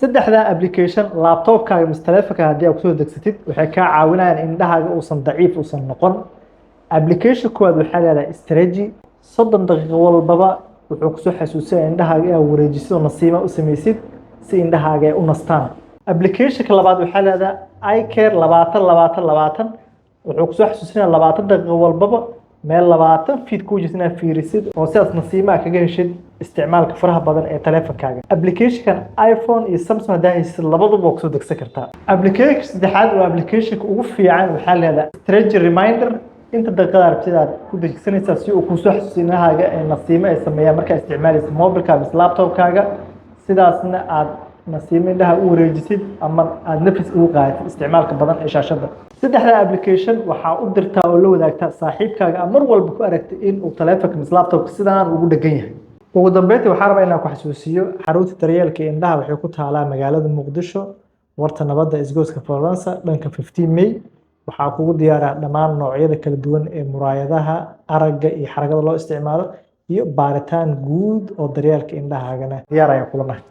saddexda application laptopkaaga mise taleefankaaga haddii aad kusoo degsatid waxay kaa caawinayaan in indhahaaga uusan daciif uusan noqon. application koowaad waxaa leedahay strategy 30 daqiiqo walbaba wuxuu kusoo xasuusinaya indhahaaga inaad wareejisid oo nasiima u samaysid si indhahaaga ay u nastaan. applicationka labaad waxaa leedahay iCare 20 wuxuu kusoo xasuusinaya 20 daqiiqo walbaba meel 20 feet ku jirta inaad fiirisid oo sidaas nasiima kaga heshid isticmaalka faraha badan ee taleefankaaga. applicationkan iPhone iyo Samsung hadaa haysid labaduba kusoo degsan kartaa. application saddexaad waa applicationka ugu fiican waxaa leedahay strategy reminder inta daqiiqada rabtid aad ku degsanaysaa si uu kusoo xasuusiyo indhahaaga ee nasiima ay sameeyaan markaa isticmaalaysa mobilkaaga mise laptopkaaga sidaasna aad nasiima indhaha u wareejisid ama aad nafis ugu qaadatid isticmaalka badan ee shaashada. saddexda application waxaa u dirtaa oo la wadaagtaa saaxiibkaaga mar walba ku aragtay in uu taleefanka mise laptopka sidaan ugu dhagan yahay. ugu dambeyntii waxaan rabaa inaan ku xasuusiyo xarunta daryeelka indhaha waxay ku taalaa magaalada Muqdisho warta nabadda isgoyska Florence dhanka 15 May. waxaa kugu diyaaraa dhammaan noocyada kala duwan ee muraayadaha aragga iyo xaragada loo isticmaalo iyo baaritaan guud oo daryeelka indhahaagana diyaar ayaan kula nahay.